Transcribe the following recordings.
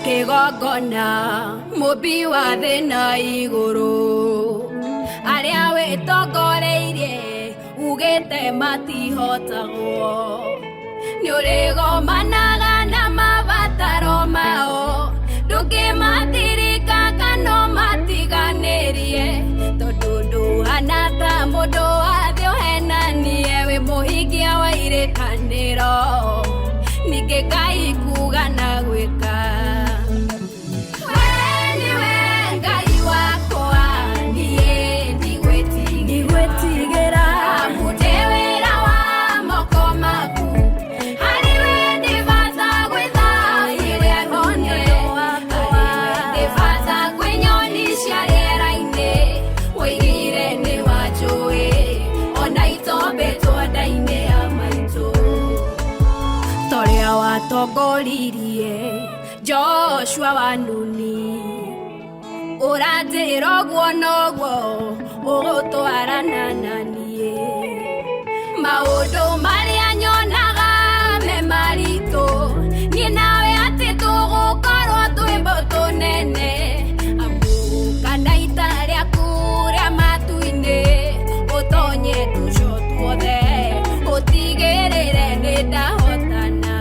kigongona mubi wa thina iguru aria witongoreirie ugite matihotagwo ni urigomanaga na mabataro mao ndukimathirika kana matiganirie tondu nduhana ta mundu wathio henanie wi muhingia wa irikaniro ninge Ngai kuga na gwika tongoririe Joshua wa Nuni uranjira guo noguo ugutwarana nanie maundu maria nyonaga me maritu nie nawe ati tugukorwo twi mbutu nene kana itaria kuria matu-ini utonye tucio tuothe utigirire ni ndahotana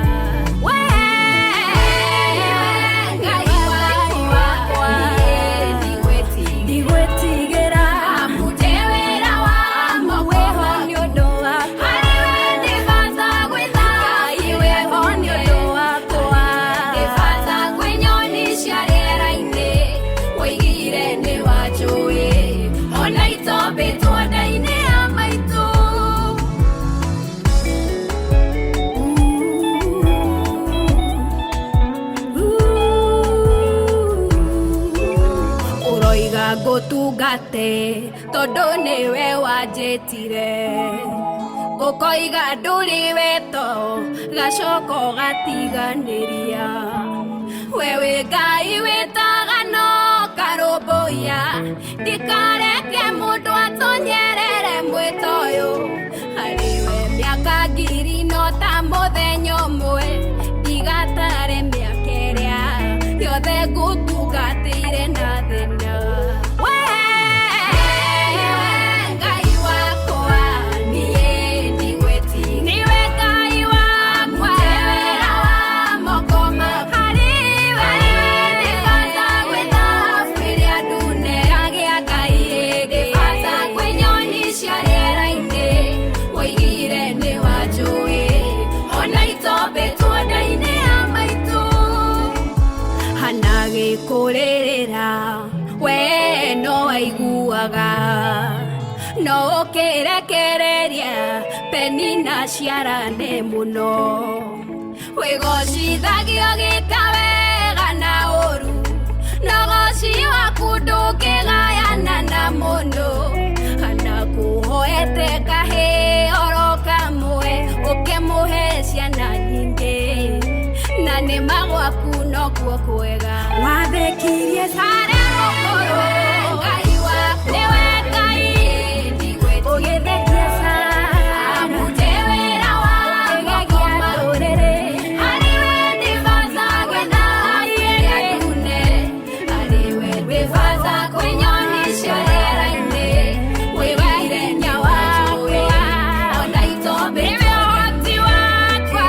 gutungate tondu niwe wanjitire ukoiga nduri weto gacoko gatiganiria wewe Ngai witaga no karumbuia ndikareke mundu atonyerere mwito uyu hariwe miaka ngiri no ta muthenya umwe ndigatare miaka iria yothe ngutungatire na thina kuririra we no aiguaga no ukirekereria penina ciarane muno wigocithagio gikawega na uru no goci waku ndũngĩgayana na mũndũ kana kuhoete kahĩoro kamwe ũkĩmũhe ciana nyingĩ na nĩ magwaku nokuo kwega wathekirie sare mũkũrũ Ngai waku nĩwe Ngai ũgĩthekia sare mũte wĩra wa gũgegia ndũrĩrĩ harĩwe ndĩbacagwe na iria ndune harĩwe ndĩbaca kwĩnyoni cia rĩera-inĩ wĩwaire nya wakwa ona itombĩ ũhoti wakwa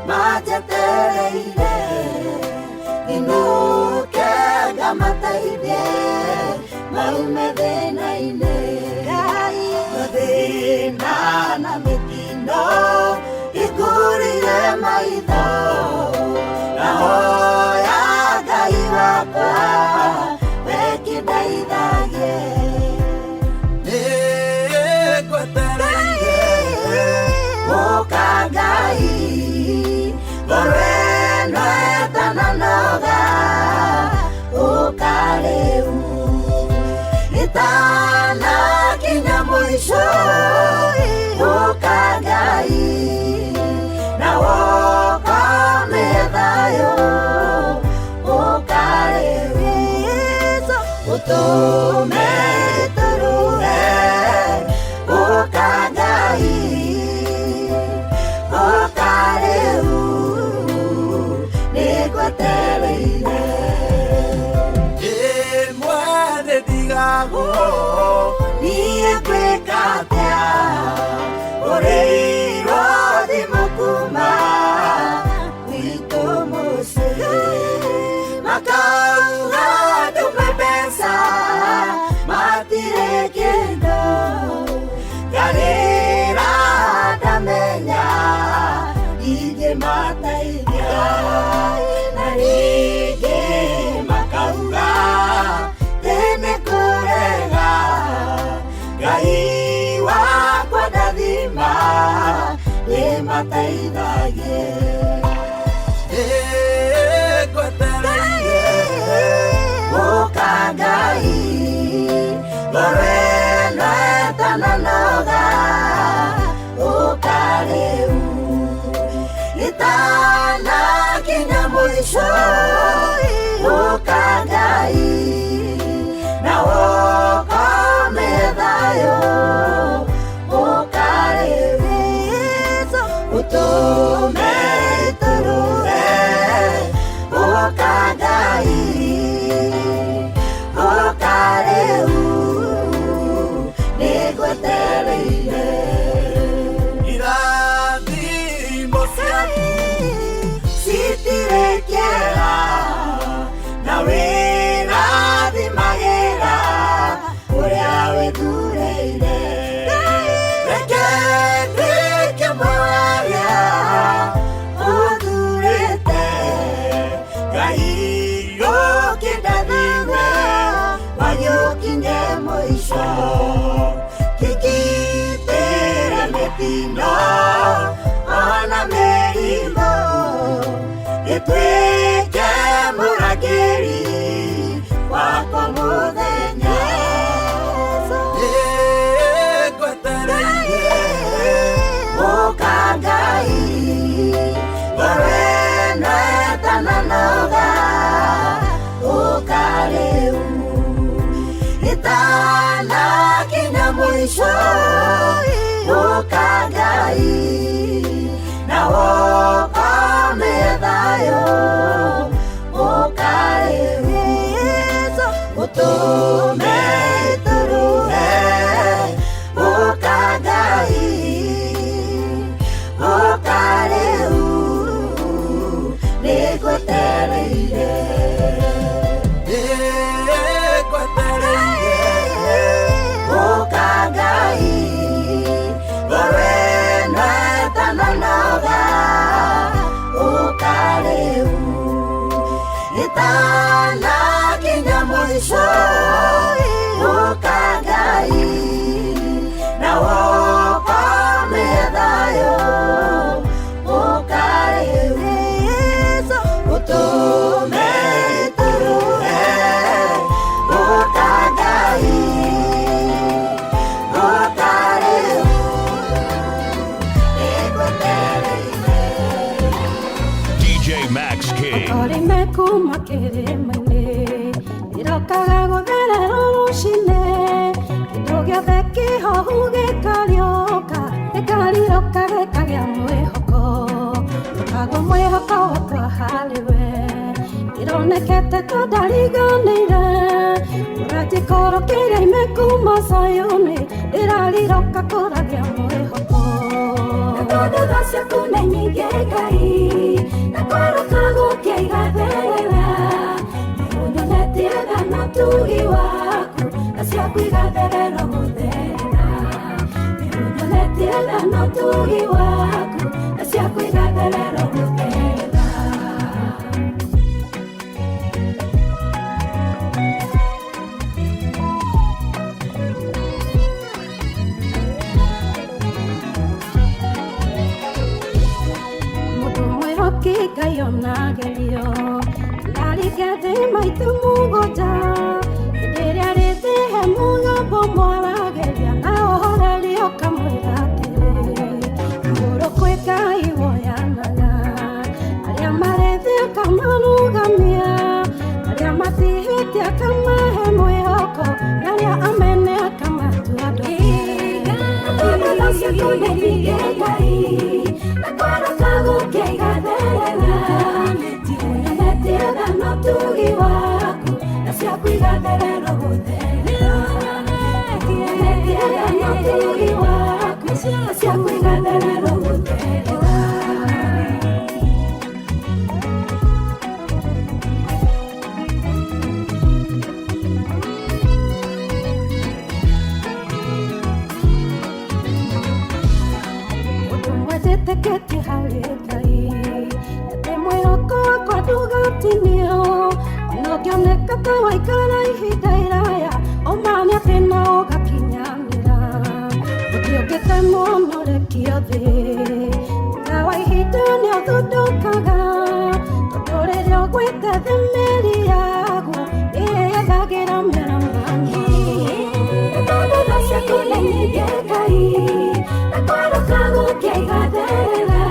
Majetereire na mitino igurire maitho na hoya Ngai wakwa wekindeithage nĩngwetereire gũka Ngai ngoro ĩno ĩtananoga gũka rĩu itanakinya mũico gũka Ngai na wokome thayũ gũka rĩu ũtũme tũrũe gũka Ngai gũka rĩu nĩngwetereire ĩmwe ndigagwo niĩ ngwĩka atĩa ũrĩ irathimo kuma gwitũ mũciĩ makauga ndume mbeca matirĩ kĩndũ ngarĩra ndamenya ingĩmateithia na rĩngĩ makauga tene kũrega Ngai wakwa ndathima nĩmateithagie nĩngwetereire gũka Ngai ngoro ĩno ĩtananoga gũka rĩu itanakinya mũico gũka Ngai na wokome thayũ gũka rĩu ũtũme tũrũe gũka Ngai gũka rĩu nĩngwetereire irathimo ciaku citirĩ kĩeha na wĩrathimagĩra ũrĩa wĩthurĩire reke nduĩke ũmwe wa arĩa ũthurĩte Ngai ũkĩndathime wagĩũkinye mũico kĩgitĩre mĩtino ona mĩrimũ gĩtuĩke mũrangĩri wakwa mũthenya nĩngwetereire gũka Ngai ngoro ĩno ĩtananoga gũka rĩu itanakinya mũico gũka Ngai na wokome thayũ gũka rĩu ũtũme tũrũe gũka Ngai gũka rĩu nĩngwetereire gũka Ngai ngoro ĩno ĩtananoga gũka rĩu itanakinya mũico gũka Ngai na wokome thayũ gũka rĩu ũtũme tũrũe gũka Ngai gũka rĩu nĩngwetereire DJ Max King Orime kuma kĩrĩma-inĩ irokaga gũtherera rũcinĩ kĩndũ gĩothe kĩhohu gĩkarĩũka gĩkarirũka gĩkagĩa mwĩhoko ndũkagwe mwĩhoko wakwa harĩwe ironekete tondariganĩire ũranjikũrũkĩire ime kuma Sayuni ndĩrarirũka kũragĩa mwĩhoko tondũ tha ciaku nĩ nyingĩ Ngai na kũrũka gũkĩiga therera nĩũnyonetie thana tugi waku na ciaku igatherera gũtherera nĩũnyonetie thana no tugi waku na cia kwigatherera gutera mutu mwihoki Ngai ona gerio ndarigete maitu mugoja iria ritihe mugambo mwarageria na ũhorerio kamwĩra atĩrĩ igũrũ kwĩ Ngai woyanaga arĩa marethia akamarũgamia arĩa matihĩtie akamahe mwĩhoko arĩa amene akamatua andũ kũnenige Ngai na kwaroka gũkĩigatherera tiũnyanetĩra no tugi waku na cia kwigatherera gũtherera tiũnyanetĩra no tugi waku na cia kwigatherera gũtherera teketi harĩ Ngai atĩ mwĩhoko wakwa ndũgatinio ona ũngĩoneka ta waikara ihinda iraya ũmane atĩ no ũgakinyanĩra ũthiĩ ũngĩtemwo mũrekio thĩ thutha wa ihinda nĩũthundũkaga tondũ rĩrĩa ũgwĩte thĩ mĩri yaguo ĩyethagĩra mĩrambani tondũ cia kũnenige Ngai na kwaroka gũkĩigatherera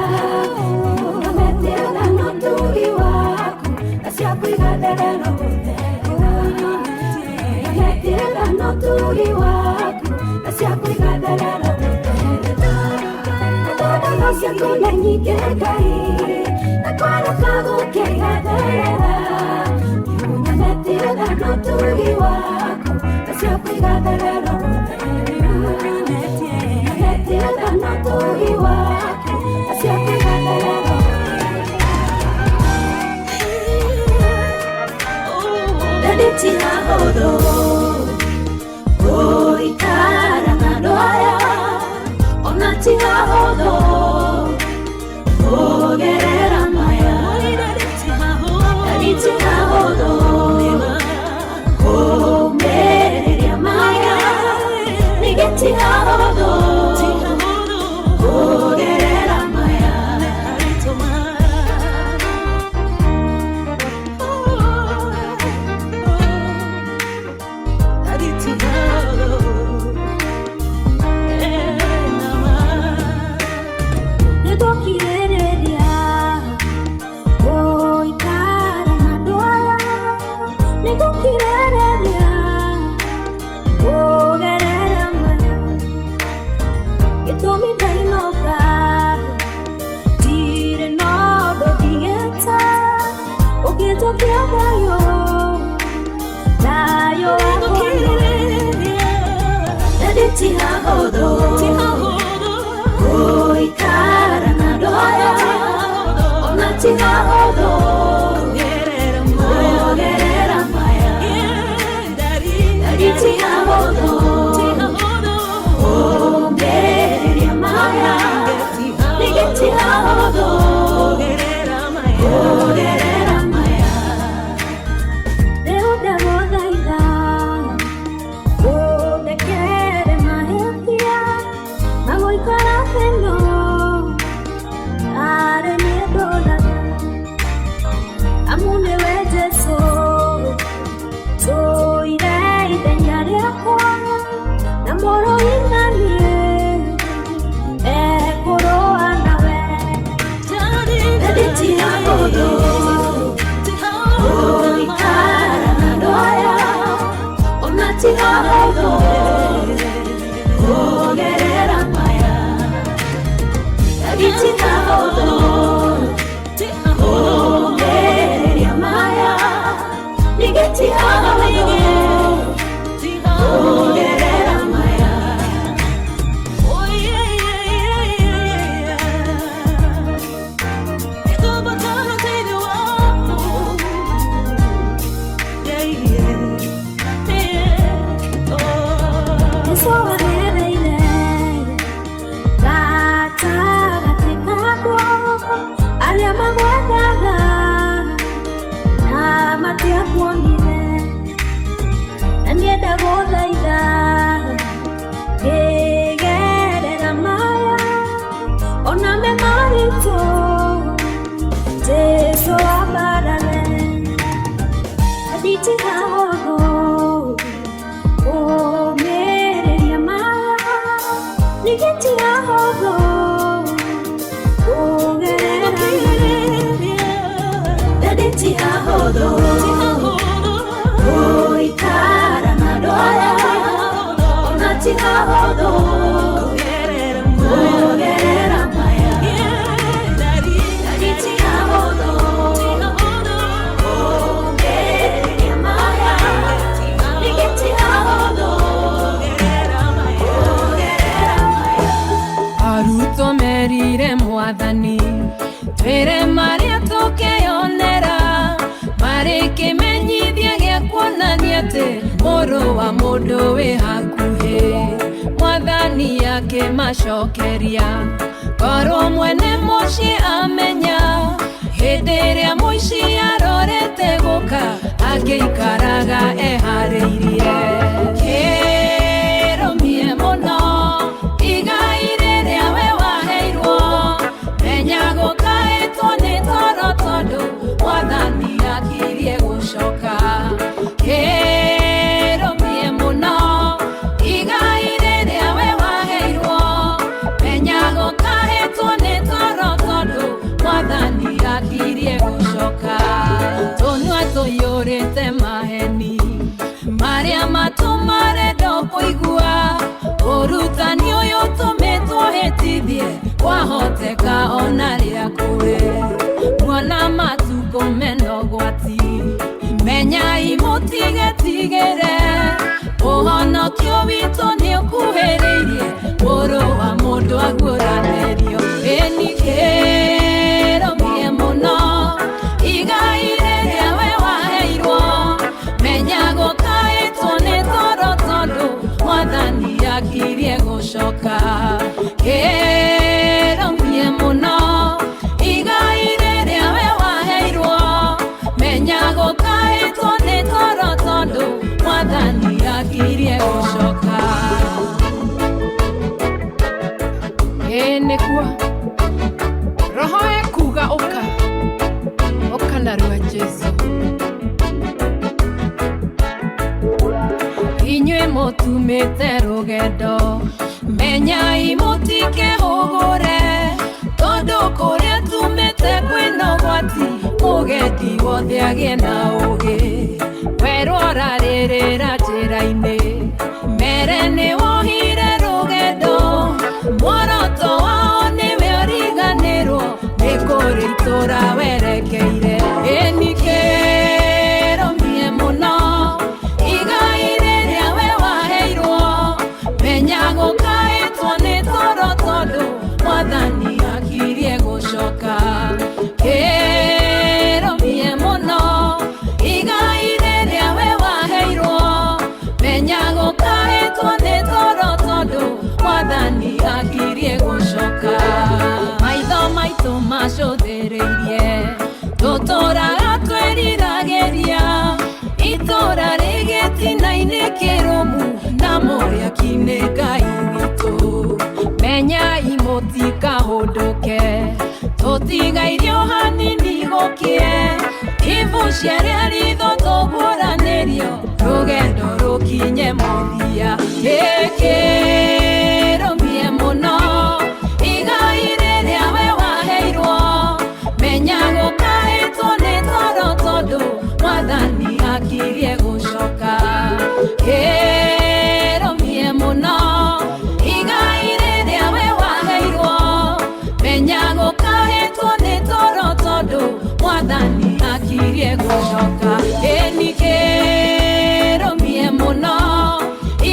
tiũnyanetĩra no tugi waku na cia kwigatherera gũtherera tiũnyanetĩra no tugi waku na cia kwigatherera gũtherera tondũ cia kũnenige Ngai na kwaroka gũkĩigatherera tiũnyanetĩra no tugi waku na cia kwigatherera gũtherera tiũnyanetĩra no tugi waku na cia kwigatherera ti hahũthũ gũikara na andũ aya ona ti hahũthũ kũgerera maya ti hahũthũ kũũmĩrĩria maya ningĩ ti hahũthũ kũgerera maya ti hahũthũ gũikara na andũ aya ona ti hahũthũ kũgerera maya ti hahũthũ kũũmĩrĩria maya ningĩ ti hahũthũ kũgerera maya rĩu ndagũthaitha ũndekere mahĩtia ma gũikara thĩ ĩno arĩ niĩ ndũraga Aria magwethaga na matiakuonire, na ndienda gũthaitha ngĩgerera maya ona me maritũ Jesũ ambarare nditi hahũthũ kũũmĩrĩria maya ningĩ ti hahũthũ ti hahũthũ gũikara na andũ aya ona ti hahũthũ kũgerera maya ti hahũthũ kũũmĩrĩria maya ningĩ ti hahũthũ kũgerera maya arutwo merire Mwathani twĩre marĩa tũkĩonera marĩkĩmenyithia gĩa kuonania atĩ mũrũ wa mũndũ wĩ hakuhĩ. Mwathani akĩmacokeria korwo mwene mũciĩ amenya hĩndĩ ĩrĩa mũici arorete gũka agĩikaraga eharĩirie. Kĩrũmie mũno igai rĩrĩa we waheirwo, menya gũkaĩtwo nĩ toro tondũ Mwathani akirie gũcoka. Kĩrũmie mũno igai rĩrĩa we waheirwo, menya gũkaĩtwo nĩ toro tondũ Mwathani akirie gũcoka. Tũnua tũiyũrĩte maheni marĩa matũmarenda kũigua, ũrutani ũyũ tũmĩtwo hĩtithie kwahoteka ona rĩa kũrĩ. Muona matukũ mena ũgwati, menyai mũtigetigĩre, ũhonokio witũ nĩũkuhĩrĩirie, mũrũ wa mũndũ aguũranĩrio. Ĩni kĩrũmie mũno igai rĩrĩa we waheirwo, menya gũkaĩtwo nĩ toro tondũ Mwathani akirie gũcoka. Kĩrũmie mũno igai rĩrĩa we waheirwo, menya gũkaĩtwo nĩ toro tondũ Mwathani akirie gũcoka. Nĩkuo roho ekuga ũka, ũka narua Jesũ. Inyuĩ mũtumĩte rũgendo, menyai mũtikehũgũre, tondũ kũrĩa tumĩte kwĩna ũgwati, mũgendi wothe agĩe na ũũgĩ. Werora rĩrĩra njĩra-inĩ, mere nĩ wohire rũgendo, muoroto wao nĩwe ũriganĩrwo, nĩ kũrĩ itũũra werekeire. Ĩni kĩrũmie mũno igai rĩrĩa we waheirwo, menya gũkaĩtwo nĩ toro tondũ Mwathani akirie gũcoka. Kĩrũmie mũno igai rĩrĩa we waheirwo, menya gũkaĩtwo nĩ toro tondũ Mwathani akirie gũcoka. Maitho maitũ macũthĩrĩirie, tũtũũraga twĩriragĩria, itũũra rĩgĩtina-inĩ kĩrũmu na mũrĩaki-inĩ Ngai witũ. Menyai mũtikahũndũke, tũtigairio hanini gũkie, ibucia rĩa ritho tũguũranĩrio, rũgendo rũkinye mũthia. Kĩrũmie mũno igai rĩrĩa we waheirwo, menya gũkaĩtwo nĩ toro tondũ Mwathani akirie gũcoka. Kĩrũmie mũno igai rĩrĩa we waheirwo, menya gũkaĩtwo nĩ toro tondũ Mwathani akirie gũcoka. Ĩni kĩrũmie mũno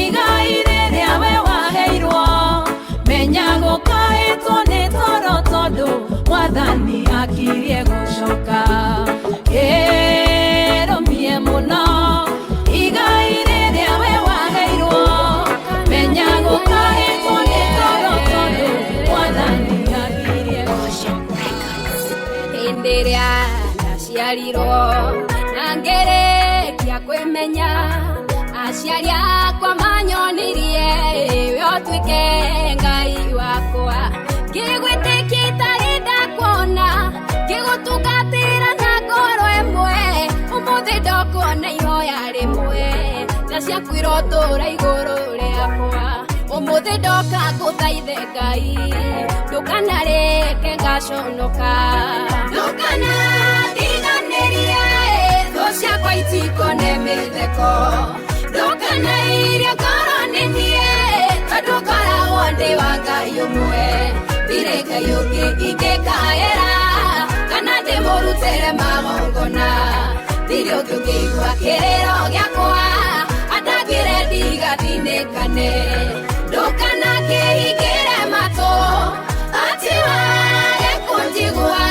igai rĩrĩa we waheirwo, menya gũkaĩtwo nĩ toro tondũ Mwathani akirie gũcoka. Kĩrũmie mũno igai rĩrĩa we waheirwo, menya gũkaĩtwo nĩ toro tondũ Mwathani akirie gũcoka. Hindiria naciarirwo na ngerekia kwimenya aciari akwa manyonirie we tuike Ngai wakwa ngigwitikia itari ndakuona ngigutungatira na ngoro imwe umuthi ndokuona ihoya rimwe na ciaku irotura iguru riakwa umuthi ndoka nguthaithe Ngai ndukanareke ngaconoka ndukana ndiganirie thũ ciakwa itikone mĩtheko ndukana iria ngoro nĩniĩ tondũ ngoragwo ndĩ wa Ngai ũmwe ndirĩ Ngai ũngĩ ingĩkaĩra kana ndĩmũrutĩre magongona ndirĩ ũngĩ ũngĩigua kĩrĩro gĩakwa andagĩre ndigathinĩkane ndukana kĩhingĩre matũ ati wage kũnjigua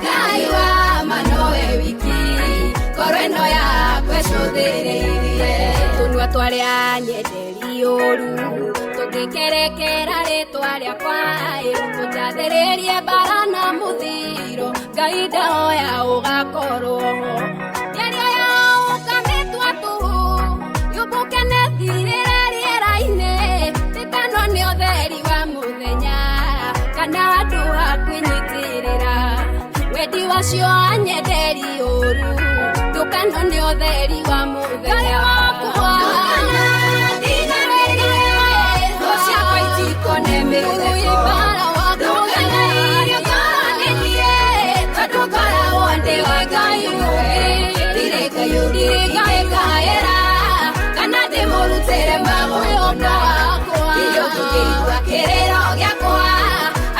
Ngai wa ma nowe wiki ngoro ĩno yakwa ĩcũthĩrĩirie tũnua twarĩa nyenderi ũru tũngĩkerekera rĩtwa rĩakwa tũnjathĩrĩrie mbara na mũthiro Ngai ndahoya ũgakorwo mĩario yao ũkamĩtua tũhũ yũmbũke nethirĩre rĩera-inĩ tĩkano nĩ ũtheri wa mũthenya kana handũ ha kwĩnyitĩrĩra wendi wacio anyenderi ũru ndũkano nĩ ũtheri wa mũthenya wakwa thũ ciakwa itikone mĩtheko ndũkana irio ngoro nĩniĩ tondũ ngoragwo ndĩ wa Ngai ũmwe ndirĩ Ngai ũngĩ ingĩkaĩra kana ndĩmũrutĩre magongona ndirĩ ũngĩ ũngĩigua kĩrĩro gĩakwa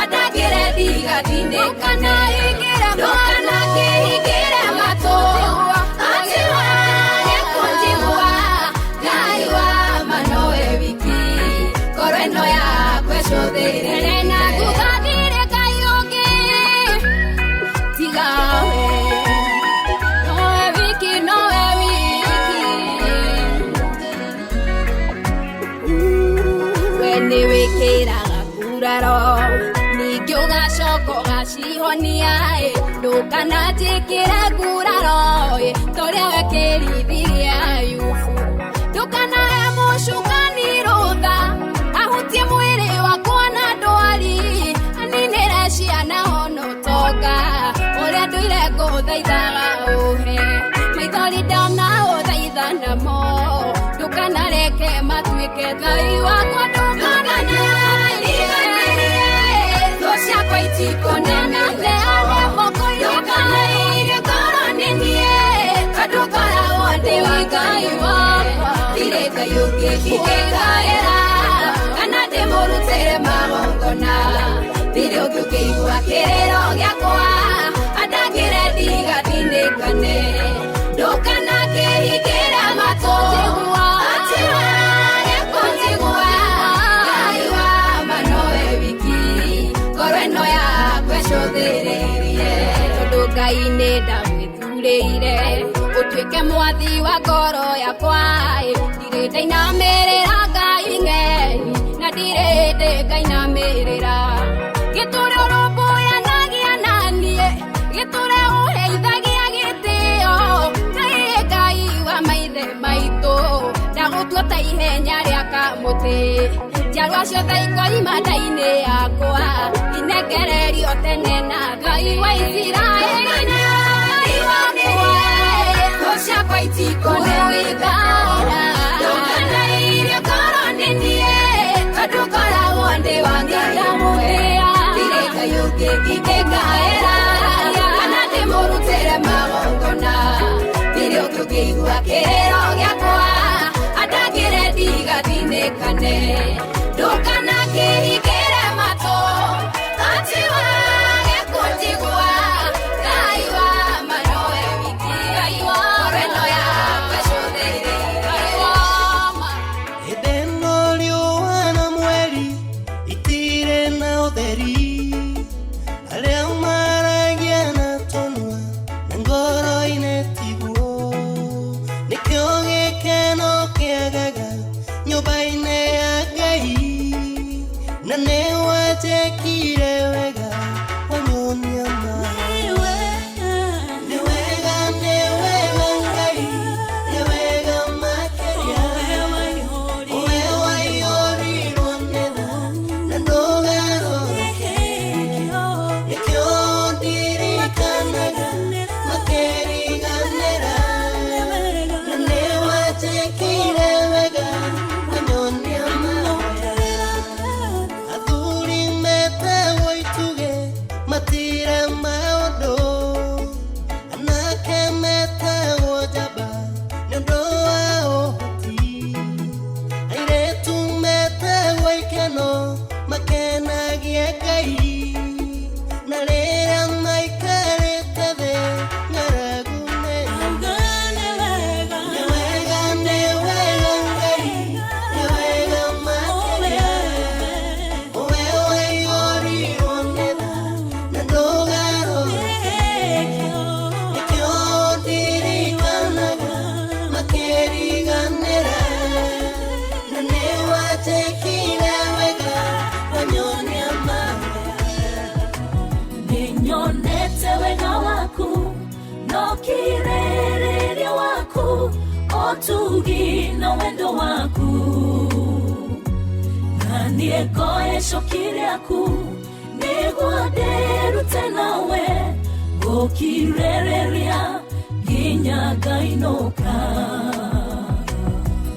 andagĩre ndigathinĩkane ndukana kĩhingĩre matũ ati wage kũnjigua Ngai wa ma nowe wiki ngoro ĩno yakwa ĩcũthĩrĩrie na ngũthathire Ngai ũngĩ tiga we nowe wiki we nĩ wĩkĩraga nguraro ningĩ ũgacoka ũgacihonia ndũkana njĩkĩre nguraro torĩa wekĩrithirie Ayubu ndũkanahe mũcukani rũtha ahutie mwĩrĩ wakwa na ndwari aninĩre ciana hono ũtonga ũrĩa ndũire ngũthaithaga ũhe maithori ndona ũthaitha namo ndũkanareke matuĩke Ngai wakwa thũ ciakwa itikone mĩtheko ndukana irio ngoro nĩniĩ tondũ ngoragwo ndĩ wa Ngai wakwa ndirĩ Ngai ũngĩ ingĩkaĩra kana ndĩmũrutĩre magongona ndirĩ ũngĩ ũngĩigua kĩrĩro gĩakwa andagĩre ndigathinĩkane ndukana kĩhingĩre matũ ati wage kũnjigua Ngai wa ma nowe wiki ngoro ĩno yakwa ĩcũthĩrĩirie tondũ Ngai nĩ ndamwĩthurĩire ũtuĩke mwathi wa ngoro yakwa ndirĩ ndainamĩrĩra Ngai ng'eni na ndirĩ ndĩ ngainamĩrĩra gĩtũre ũrũmbũyanagia naniĩ gĩtũre ũheithagia gĩtĩo Ngai wa maithe maitũ ndagũtua ta ihenya rĩa kamũtĩ njiarwa ciothe ikoima nda-inĩ yakwa inengererio tene na Ngai wa Isiraeli Ngai wakwa thũ ciakwa itikone mĩthara ndũkana irio ngoro nĩniĩ tondũ ngoragwo ndĩ wa Ngai ũmwe ndirĩ Ngai ũngĩ ingĩkaĩra kana ndĩmũrutĩre magongona ndirĩ ũngĩ ũngĩigua kĩrĩro gĩakwa andagĩre ndigathinĩkane ndũkana kĩhingĩre matũ ati wage kũnjigua Ngai wa ma nowe wiki Ngai wa ĩno yakwa ĩcũthĩrĩirie Ngai wa ma hĩndĩ ĩno riũa na mweri itirĩ na ũtheri arĩa maragia na tũnua na ngoro-inĩ tiguo nĩkĩo gĩkeno kĩagaga nyũmba-inĩ ya Ngai na nĩ wanjĩkire wega wanyonia maĩ otugi na wendo waku Nanie koe shokire aku Niguaderu tenawe Gokirereria Ginya gainoka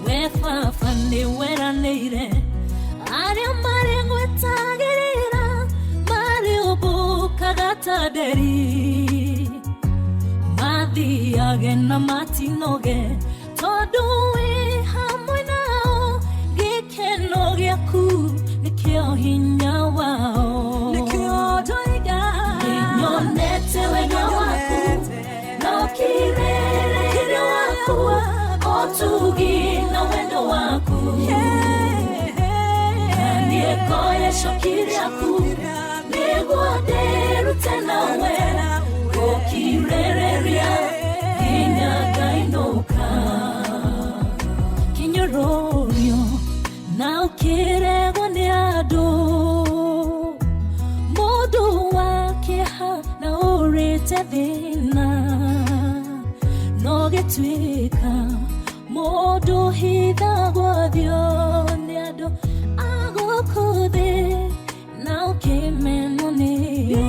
Wefafa ni wera neire Aria marengo etagirira Mari obuka gataderi Madi agena matinoge Todui hamwe nao Gikeno gyaku Nikio hinya wao Nikio doiga Ninyonete wega waku Nokirere kire waku Otugi na wendo waku Nanie koe shokiri aku Niguaderu tenawe Gokirereria Ginya gainoka Kinyororio Na ukirego ni ado Modu wake ha na urete vina Nogetwika Modu hitha guadio ni ado Ago kude Na ukimeno niyo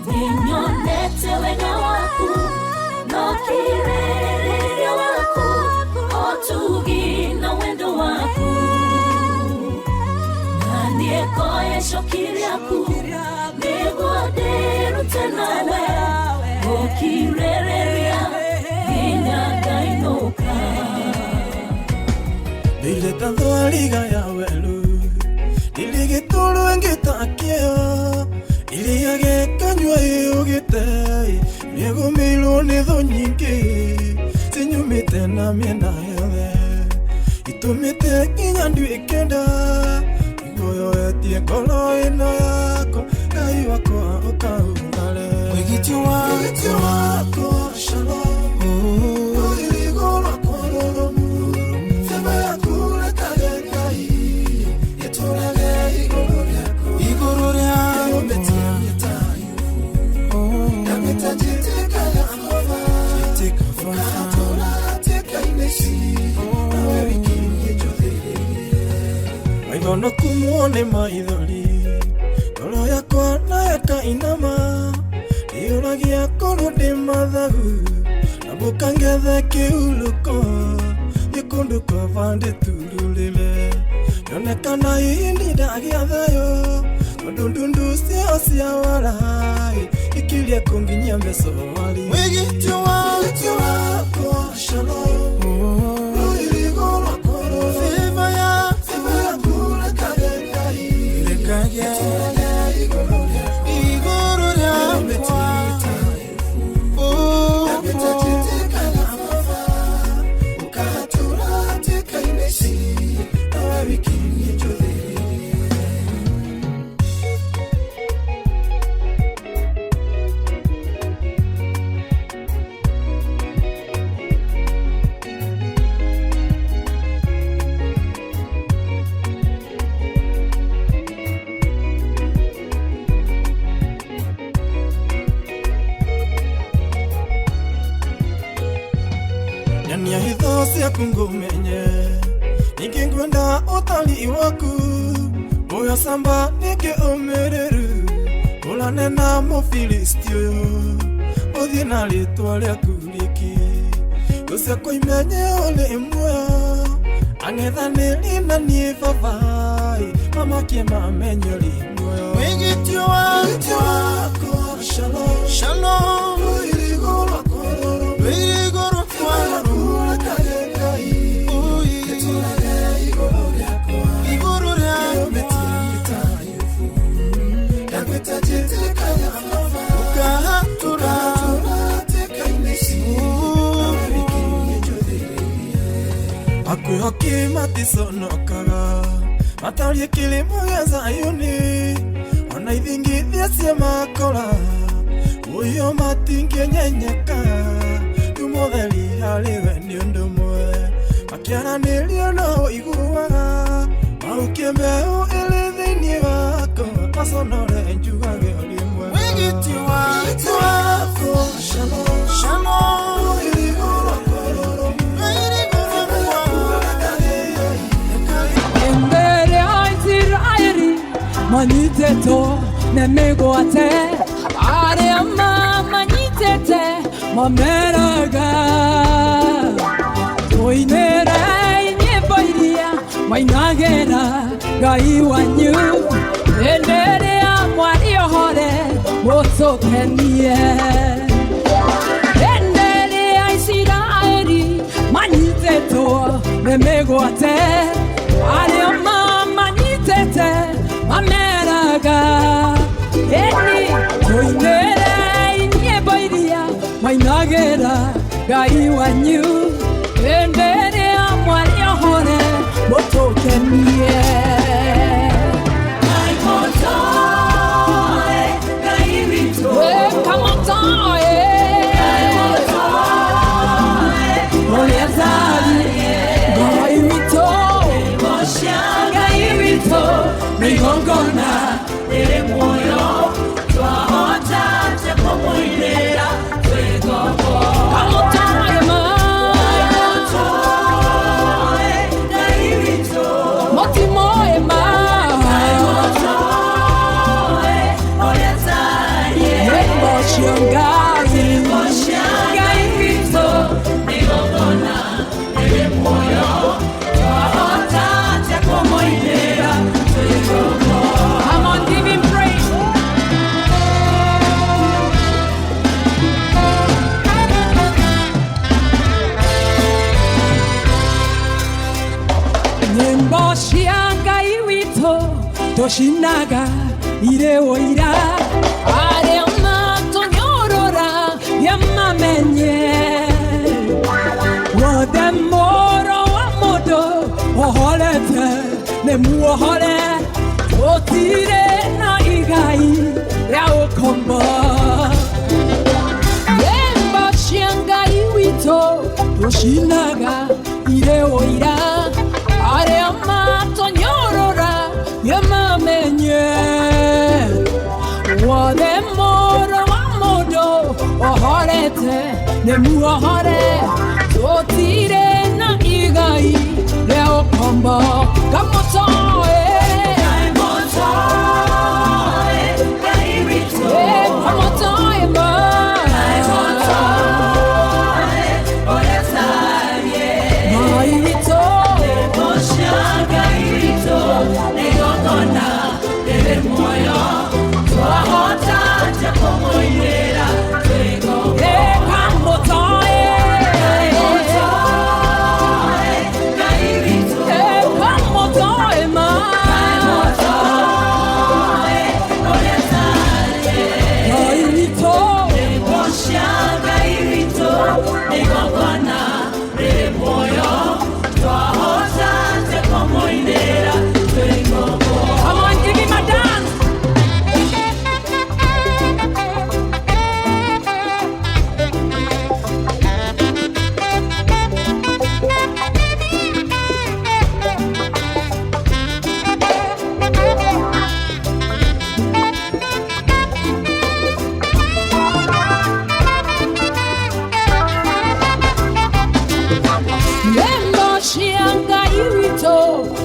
Ninyonete wega waku Nokirere waku Otugi na wendo waku Nanie koe shokiri aku Niguaderu tenawe Gokirereria Ginya gainoka Dile tanto aliga ya welu Dilige tolo engetakeo Iliage kanywa yogete Niego milo nedo nyingi Senyumite na mienda yode Itumite kinyandu ikenda Igoyo etie kolo ino yako Kai wako okaungale Wigiti wako shalom Iligo lako loromu Sema ya kule kage kai Yetorage igoro yako Igoro yako Yometi Yameta jitika ya mama Jitika fana Teka inesi Nawe wikini yechothe Waigono kumuone maidholi Tolo yako na yaka inama Iolagi yako rode madhagu Nabukangethe kiuluko Yikunduko vande tululile Yonekana hindi dagi adhayo Kodundundu siya walai Ikilia kunginya meso wali Wigiti wako shalom Iligo lako Siva ya kule kage kai Ile kage Igoro ya metita Yameta jitika ya mama Ukatura teka inesi Nawe wikini yechothe Nyania hitho cia kungumenye Nikingwenda utali waku Boya samba nike omereru Ulane na mufilistio Uthi na litwa lia kuliki Usia kuimenye ole mwa Angetha nilina ni vavai Mama kiema menyo limwa Wigiti wako shalom Shalom Iligo lako Iligo Kula kage kai Yetorage igoro yako Metita yufu Yameta jitika ya mama Ukahatura Teka inesi Nawe wikini yechothe Akuhoki matisonokaga Matari kilimo ya Zayuni Ona ithingithia cia makora Uyo matinge nyenyeka Tumotheri haliwe ni undu mwe Makiaranĩrio no iguaga Maukĩmbeũ ĩrĩ thĩinĩ wako Maconore njugage rimwe Wigiti wako Shalom Shalom Iligo lako Maniteto nemegwate Ariama manitete mameraga Toinera inyebairia Mainagera gaiwanyu Enderea mwariohore Motokenie Enderea Israeli Maniteto nemegwate Ariama manitete mameraga Eni toinera inyebairia Mainagera gaiwanyu Enderea mwariohore Motokenie Gongona, ere moyo, twahota tekomoilera, twegogo. Kamotaema, kaimotoe, gairito. Motimoema, kaimotoe, oyataye. Emoshiongazi, gairito. Gongona, ere moyo, twahota tekomoilera. Come on, give him praise. Nembo shianga iwito Toshinaga ireoira Arema tonyorora Yamamenye Wademoro wamodo Oholete Nemuohole Otire na igai ya okombo Yemba shianga iwito Yoshinaga ireoira Are amato nyorora Yamamenye Wade moro wamodo Ohorete Nemuohore Otire na igai ya okombo Kamotoe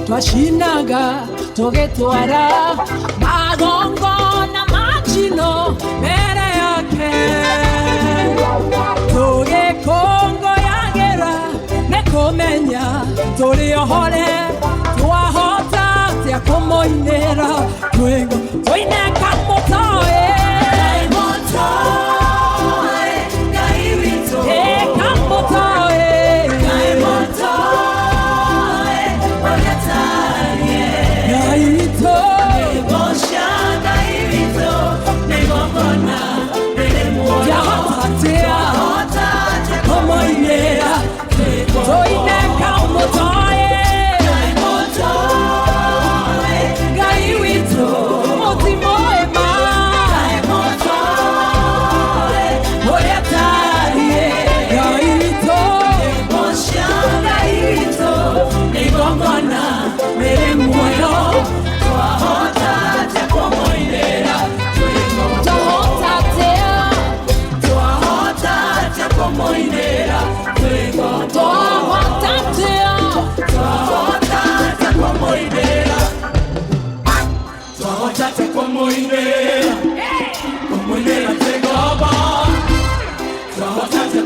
Twashinaga togetwara magongo na machino mere yake toge kongo yagera nekomenya tuliohole twahota tia komoinera twego toineka motoe motoe gairito kamotoe Gairito, Motimoema.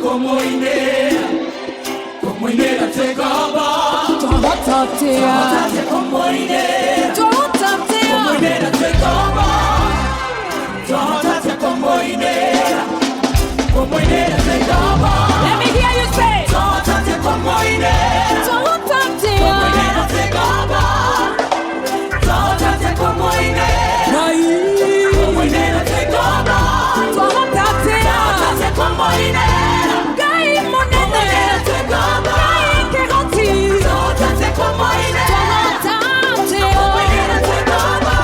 komoinera komoinera tegaba tohotatea komoinera tohotatea komoinera tegaba tohotatea komoinera komoinera tegaba. Let me hear you say tohotatea komoinera tohotatea komoinera tegaba tohotatea komoinera komoinera tegaba tohotatea komoinera gai monena tegaba gai kegoti tohotatea komoinera tohotatea komoinera tegaba.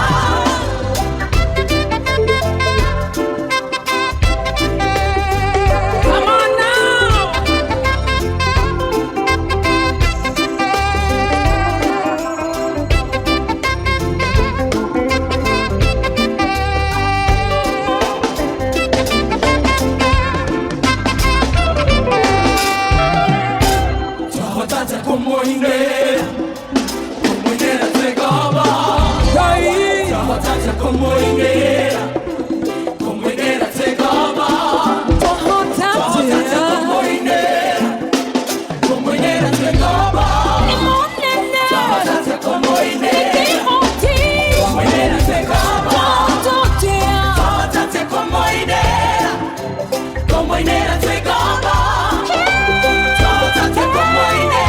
Come on now. Tohotatea komoinera komoinera tegaba tohotatea komoinera komoinera tegaba tohotatea komoinera komoinera tegaba tohotatea komoinera komoinera tegaba tohotatea komoinera komoinera tegaba tohotatea komoinera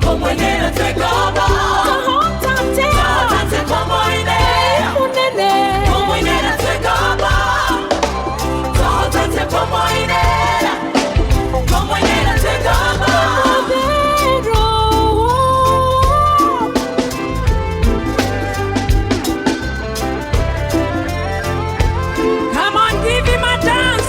komoinera tegaba tohotatea komoinera komoinera tegaba tohotatea komoinera komoinera tegaba. Come on, give him a dance.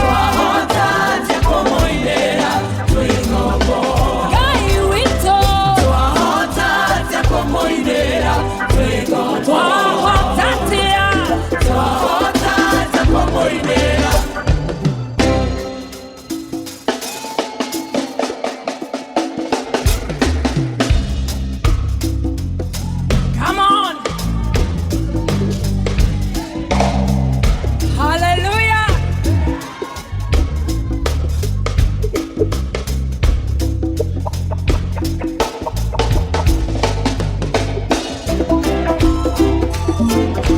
Tohotatea komoinera twingobo gai wito tohotatea komoinera twingobo tohotatea komoinera. Come on. Hallelujah.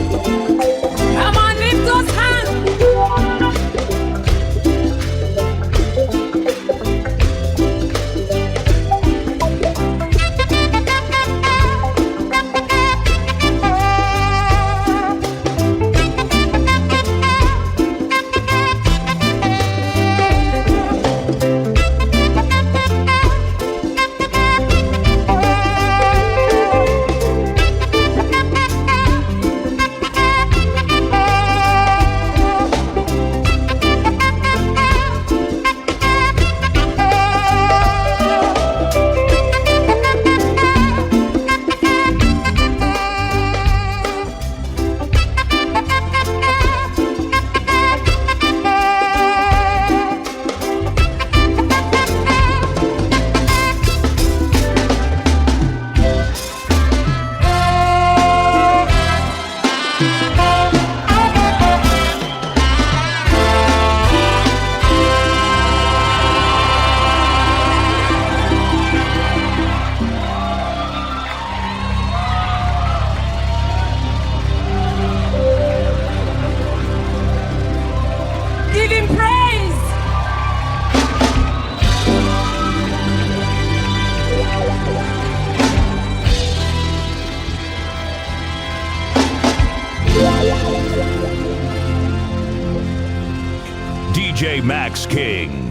Come on, lift those hands. Give him praise. DJ Max King.